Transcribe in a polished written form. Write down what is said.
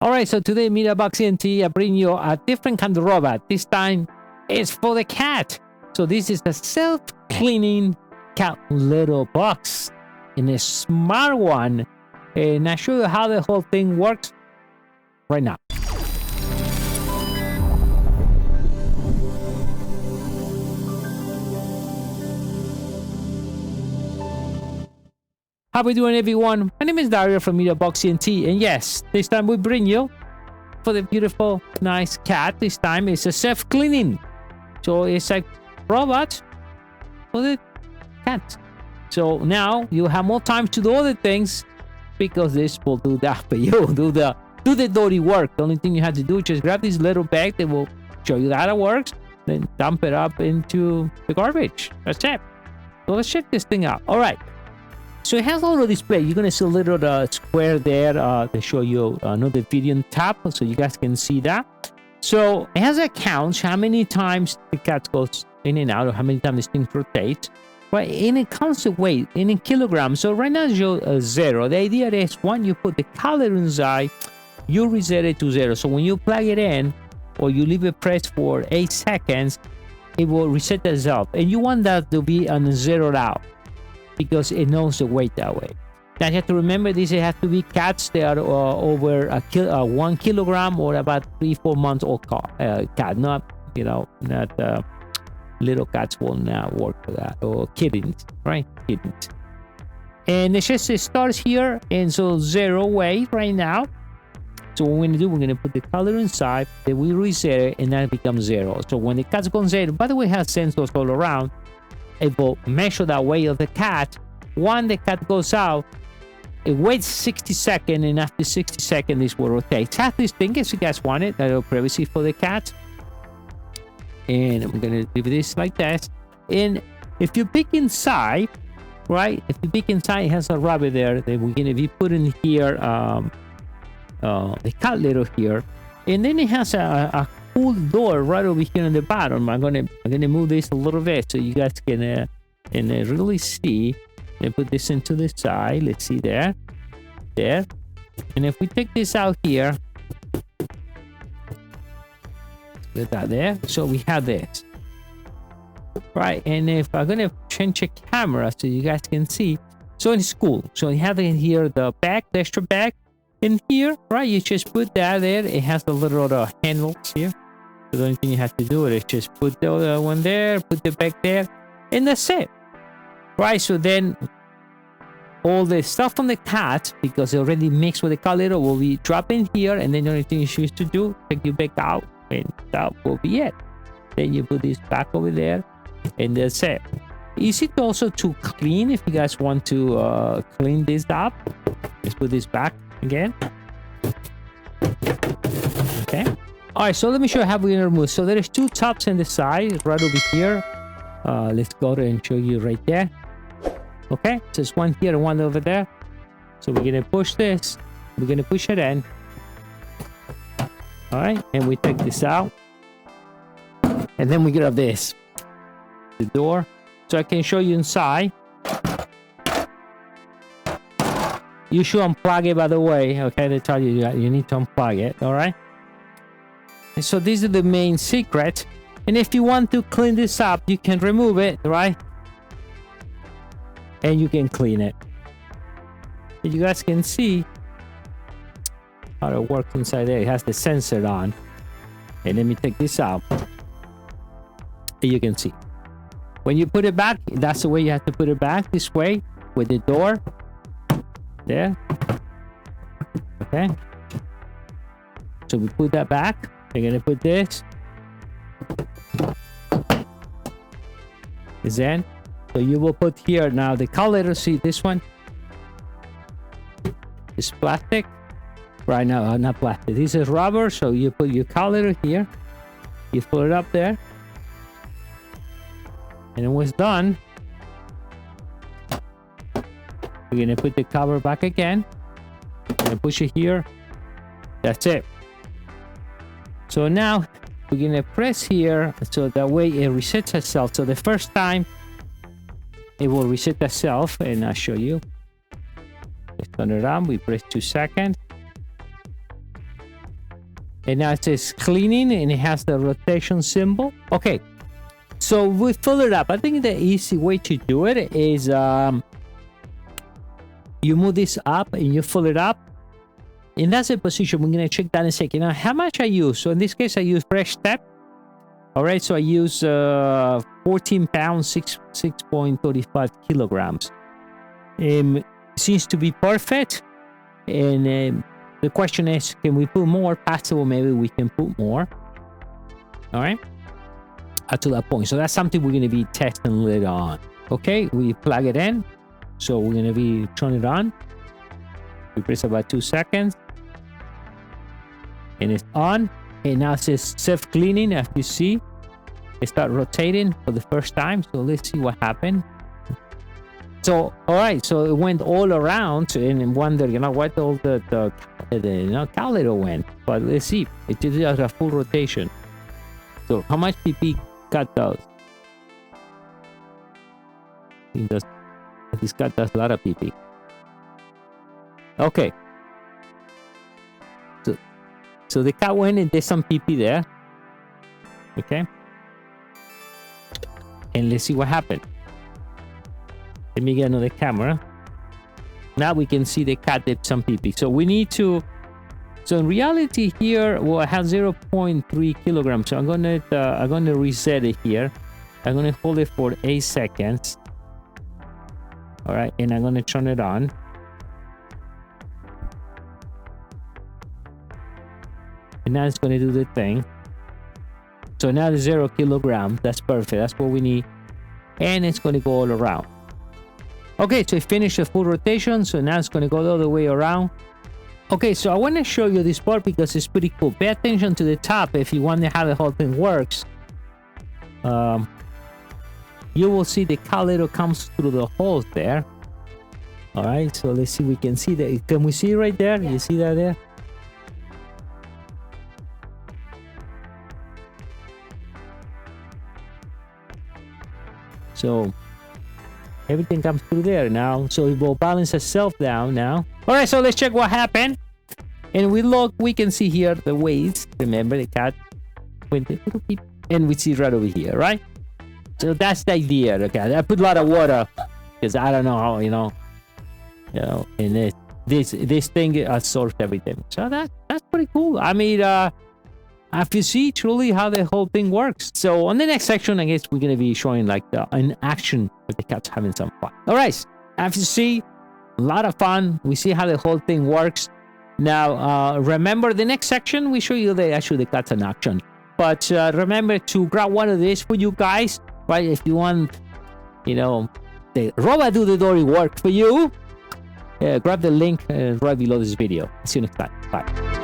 All right, so today MEDIABOXENT I bring you a different kind of robot. This time it's for the cat. So this is a self-cleaning cat little box in a smart one. And I'll show you how the whole thing works right now. How we doing, everyone? My name is Dario from MEDIABOXENT, and yes, this time we bring you for the beautiful, nice cat. This time it's a self-cleaning, so it's a robot for the cat. So now you have more time to do other things because this will do that for you. Do the dirty work. The only thing you have to do is just grab this little bag that will show you how it works, then dump it up into the garbage. That's it. So let's check this thing out. All right. So it has a little display. You're gonna see a little square there to show you another video tab, so you guys can see that. So it has a count how many times the cat goes in and out, or how many times this thing rotates. Right, and it counts the weight in kilograms. So right now it's 0. The idea is when you put the color inside, you reset it to 0. So when you plug it in, or you leave it pressed for 8 seconds, it will reset itself, and you want that to be on 0 out, because it knows the weight that way. Now you have to remember this, it has to be cats that are over 1 kilogram or about 3-4 months old cat, not not little cats will not work for that, or kittens, right? Kittens. And it starts here, and so 0 weight right now. So what we're gonna do, we're gonna put the color inside, then we reset it, and then it becomes 0. So when the cat's gone 0, by the way, it has sensors all around. It will measure that weight of the cat. When the cat goes out, it waits 60 seconds, and after 60 seconds, this will rotate. Tap this thing if you guys want it, a little privacy for the cat. And I'm gonna do this like this. And if you pick inside, right? If you pick inside, it has a rabbit there. Then we're gonna be putting here the cat litter here, and then it has a cool door right over here on the bottom. I'm gonna move this a little bit so you guys can really see. And put this into the side. Let's see there. And if we take this out here, put that there. So we have this, right? And if I'm gonna change the camera so you guys can see, so it's cool. So you have in here the back, the extra back. In here, right, you just put that there. It has the little handles here. So the only thing you have to do is just put the one there, put the back there, and that's it. Right, so then all the stuff from the cat, because it already mixed with the cat litter, will be dropped in here, and then the only thing you choose to do, take you back out, and that will be it. Then you put this back over there, and that's it. Easy to also to clean if you guys want to clean this up. Let's put this back again. Okay. All right, so let me show you how we're gonna remove. So there is 2 tops on the side right over here. Let's go to and show you right there. Okay, so it's one here and one over there. So we're gonna push this. We're gonna push it in. All right, and we take this out, and then we grab this, the door, so I can show you inside. You should unplug it, by the way. Okay, they tell you that you need to unplug it. All right. And so this is the main secret. And if you want to clean this up, you can remove it, right? And you can clean it. And you guys can see how it works inside there. It has the sensor on. And let me take this out. And you can see. When you put it back, that's the way you have to put it back, this way, with the door. There. Okay. So we put that back. We're gonna put this. Is in. So you will put here now the color. See this one? It's plastic. Right now, not plastic. This is rubber. So you put your color here. You put it up there. And it was done. We're gonna put the cover back again. And push it here. That's it. So now we're gonna press here, so that way it resets itself. So the first time it will reset itself, and I'll show you. Let's turn it on. We press 2 seconds. And now it says cleaning, and it has the rotation symbol. Okay, so we fill it up. I think the easy way to do it is you move this up and you fill it up. And that's the position. We're going to check that in a second. Now, how much I use? So in this case, I use fresh step. All right, so I use 14 pounds, 6.35 kilograms. Seems to be perfect. And the question is, can we put more? Possible, maybe we can put more. All right, up to that point. So that's something we're going to be testing later on. Okay, we plug it in. So we're going to be turning it on. We press about 2 seconds. And it's on. And now it says self-cleaning. As you see, it start rotating for the first time. So let's see what happened. So, all right. So it went all around and wonder, what all the caliber went. But let's see. It did a full rotation. So how much PP cut does? I think this cut does a lot of PP. Okay. So the cat went and there's some PP there. Okay. And let's see what happened. Let me get another camera. Now we can see the cat did some PP. So we need to... So in reality here, well, I have 0.3 kilograms. So I'm gonna reset it here. I'm gonna hold it for 8 seconds. All right, and I'm gonna turn it on. And now it's gonna do the thing. So now the 0 kilograms. That's perfect. That's what we need. And it's gonna go all around. Okay, so it finished the full rotation. So now it's gonna go all the way around. Okay, so I want to show you this part because it's pretty cool. Pay attention to the top if you wonder how the whole thing works. You will see the caliper comes through the holes there. All right, so let's see. We can see that. Can we see right there? You see that there? So everything comes through there now. So it will balance itself down now. All right, so let's check what happened. And we can see here the weights. Remember, the cat went a little bit, and we see right over here, right? So that's the idea. Okay, I put a lot of water because I don't know how, and this thing absorbs everything. So that's pretty cool. I mean, if you see truly how the whole thing works. So on the next section, I guess we're gonna be showing like an action with the cats having some fun. All right, as you see, a lot of fun. We see how the whole thing works. Now, remember the next section, we show you the cats in action. But remember to grab one of these for you guys, right? If you want, the robot do the dirty work for you, grab the link right below this video. See you next time. Bye.